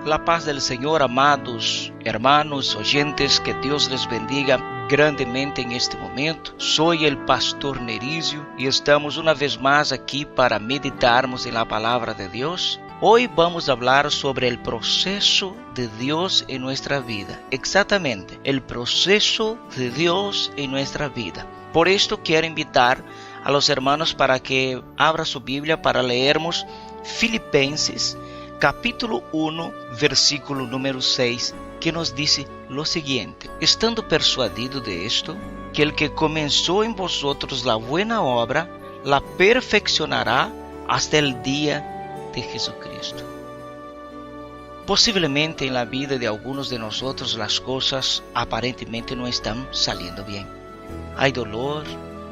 La paz del Señor, amados hermanos, oyentes, que Dios les bendiga grandemente en este momento. Soy el pastor Nerizio y estamos una vez más aquí para meditarmos en la palabra de Dios. Hoy vamos a hablar sobre el proceso de Dios en nuestra vida. Exactamente, el proceso de Dios en nuestra vida. Por esto quiero invitar a los hermanos para que abra su Biblia para leermos Filipenses capítulo 1, versículo número 6, que nos dice lo siguiente: estando persuadido de esto, que el que comenzó en vosotros la buena obra, la perfeccionará hasta el día de Jesucristo. Posiblemente en la vida de algunos de nosotros las cosas aparentemente no están saliendo bien. Hay dolor,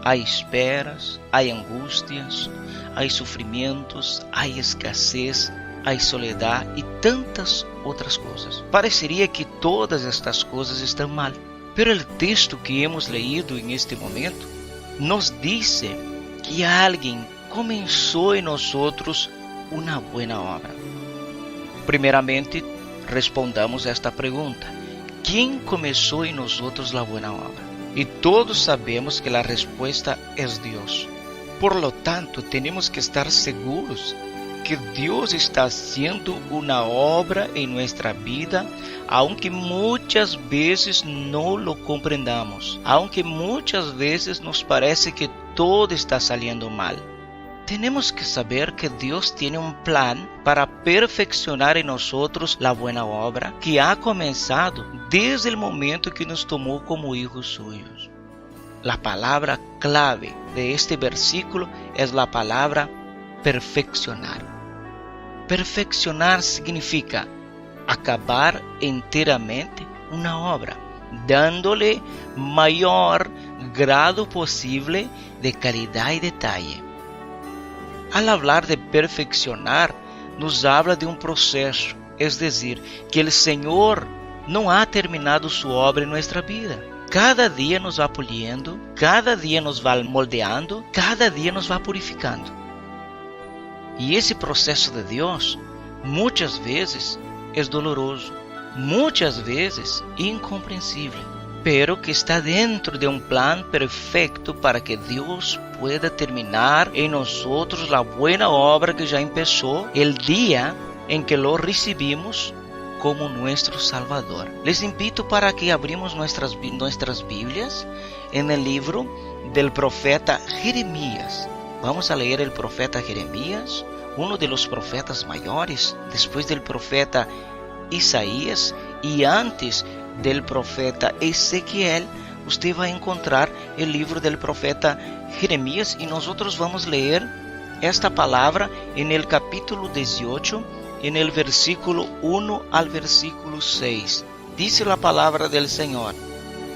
hay esperas, hay angustias, hay sufrimientos, hay escasez, hay soledad y tantas otras cosas. Parecería que todas estas cosas están mal, pero el texto que hemos leído en este momento nos dice que alguien comenzó en nosotros una buena obra. Primeramente, respondamos a esta pregunta: ¿quién comenzó en nosotros la buena obra? Y todos sabemos que la respuesta es Dios. Por lo tanto, tenemos que estar seguros que Dios está haciendo una obra en nuestra vida, aunque muchas veces no lo comprendamos, aunque muchas veces nos parece que todo está saliendo mal. Tenemos que saber que Dios tiene un plan para perfeccionar en nosotros la buena obra que ha comenzado desde el momento que nos tomó como hijos suyos. La palabra clave de este versículo es la palabra perfeccionar. Perfeccionar significa acabar enteramente una obra, dándole mayor grado posible de calidad y detalle. Al hablar de perfeccionar, nos habla de un proceso, es decir, que el Señor no ha terminado su obra en nuestra vida. Cada día nos va puliendo, cada día nos va moldeando, cada día nos va purificando. Y ese proceso de Dios muchas veces es doloroso, muchas veces incomprensible, pero que está dentro de un plan perfecto para que Dios pueda terminar en nosotros la buena obra que ya empezó el día en que lo recibimos como nuestro Salvador. Les invito para que abrimos nuestras Biblias en el libro del profeta Jeremías. Vamos a leer el profeta Jeremías, uno de los profetas mayores, después del profeta Isaías y antes del profeta Ezequiel. Usted va a encontrar el libro del profeta Jeremías y nosotros vamos a leer esta palabra en el capítulo 18, en el versículo 1 al versículo 6. Dice la palabra del Señor: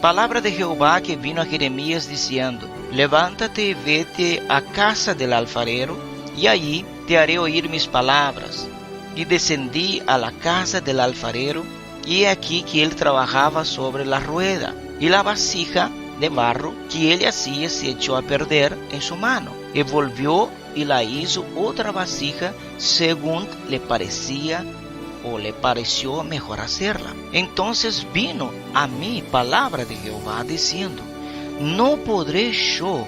palabra de Jehová que vino a Jeremías diciendo: levántate y vete a casa del alfarero, y allí te haré oír mis palabras. Y descendí a la casa del alfarero, y he aquí que él trabajaba sobre la rueda, y la vasija de barro que él hacía se echó a perder en su mano. Y volvió y la hizo otra vasija según le parecía o le pareció mejor hacerla. Entonces vino a mí palabra de Jehová diciendo: ¿no podré yo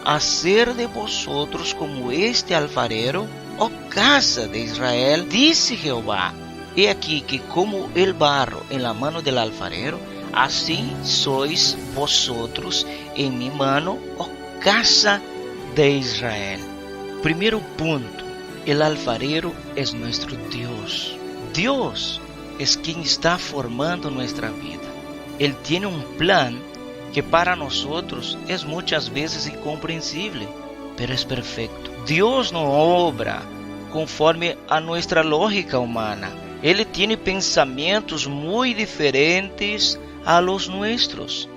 hacer de vosotros como este alfarero, oh casa de Israel? Dice Jehová: he aquí que como el barro en la mano del alfarero, así sois vosotros en mi mano, oh casa de Israel. Primero punto: el alfarero es nuestro Dios. Dios es quien está formando nuestra vida. Él tiene un plan que para nosotros es muchas veces incomprensible, pero es perfecto. Dios no obra conforme a nuestra lógica humana. Él tiene pensamientos muy diferentes a los nuestros.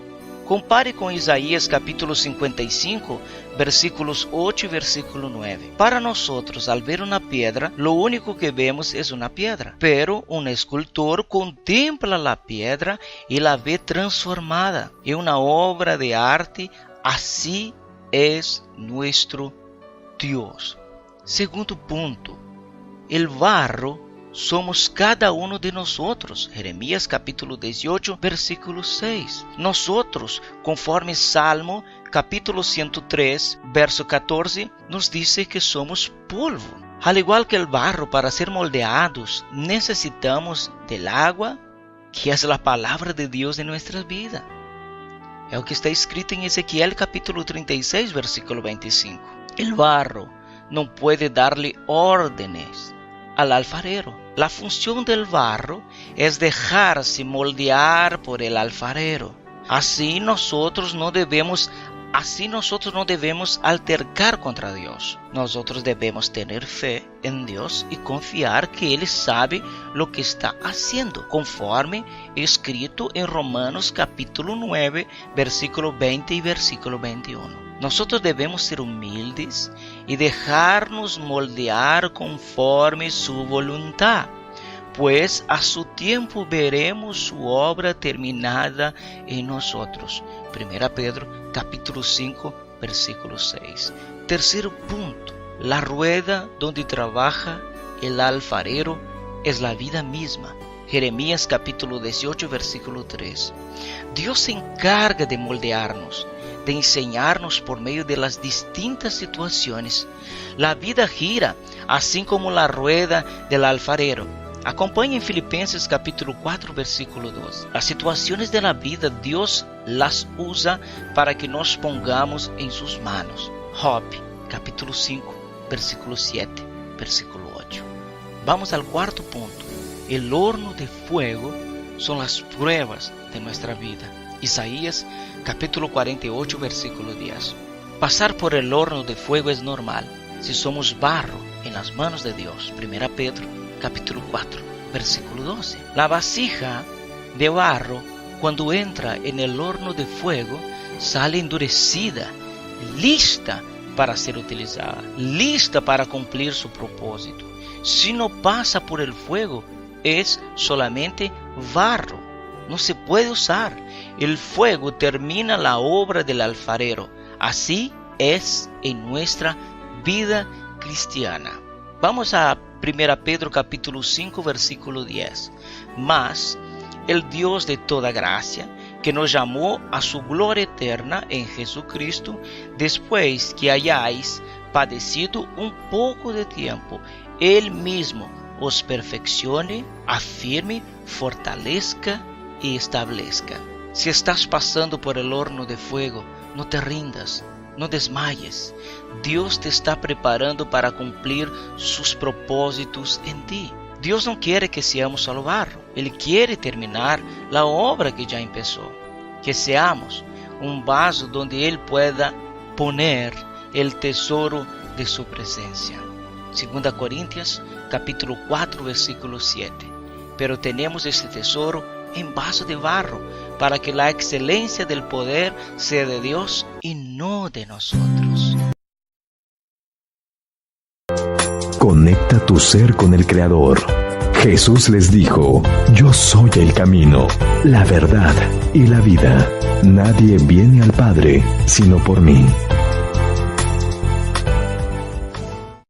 Compare con Isaías capítulo 55, versículos 8 y versículo 9. Para nosotros, al ver una piedra, lo único que vemos es una piedra. Pero un escultor contempla la piedra y la ve transformada en una obra de arte. Así es nuestro Dios. Segundo punto: el barro somos cada uno de nosotros. Jeremías capítulo 18, versículo 6. Nosotros, conforme Salmo capítulo 103, verso 14, nos dice que somos polvo. Al igual que el barro, para ser moldeados, necesitamos del agua, que es la palabra de Dios en nuestra vida. Es lo que está escrito en Ezequiel capítulo 36, versículo 25. El barro no puede darle órdenes al alfarero. La función del barro es dejarse moldear por el alfarero. Así nosotros no debemos altercar contra Dios. Nosotros debemos tener fe en Dios y confiar que Él sabe lo que está haciendo, conforme escrito en Romanos capítulo 9, versículo 20 y versículo 21. Nosotros debemos ser humildes y dejarnos moldear conforme su voluntad, pues a su tiempo veremos su obra terminada en nosotros. 1 Pedro capítulo 5, versículo 6. Tercero punto, la rueda donde trabaja el alfarero es la vida misma. Jeremías capítulo 18, versículo 3. Dios se encarga de moldearnos, de enseñarnos por medio de las distintas situaciones. La vida gira, así como la rueda del alfarero. Acompañe en Filipenses capítulo 4, versículo 2. Las situaciones de la vida Dios las usa para que nos pongamos en sus manos. Job capítulo 5, versículo 7, versículo 8. Vamos al cuarto punto. El horno de fuego son las pruebas de nuestra vida. Isaías capítulo 48, versículo 10. Pasar por el horno de fuego es normal si somos barro en las manos de Dios. 1 Pedro capítulo 4, versículo 12. La vasija de barro, cuando entra en el horno de fuego, sale endurecida, lista para ser utilizada, lista para cumplir su propósito. Si no pasa por el fuego, es solamente barro. No se puede usar. El fuego termina la obra del alfarero. Así es en nuestra vida cristiana. Vamos a 1 Pedro capítulo 5, versículo 10. Mas el Dios de toda gracia, que nos llamó a su gloria eterna en Jesucristo, después que hayáis padecido un poco de tiempo, Él mismo os perfeccione, afirme, fortalezca y establezca. Si estás pasando por el horno de fuego, no te rindas, no desmayes. Dios te está preparando para cumplir sus propósitos en ti. Dios no quiere que seamos solo barro. Él quiere terminar la obra que ya empezó. Que seamos un vaso donde Él pueda poner el tesoro de su presencia. 2 Corintios capítulo 4, versículo 7. Pero tenemos este tesoro en vaso de barro, para que la excelencia del poder sea de Dios y no de nosotros. Conecta tu ser con el Creador. Jesús les dijo: Yo soy el camino, la verdad y la vida. Nadie viene al Padre sino por mí.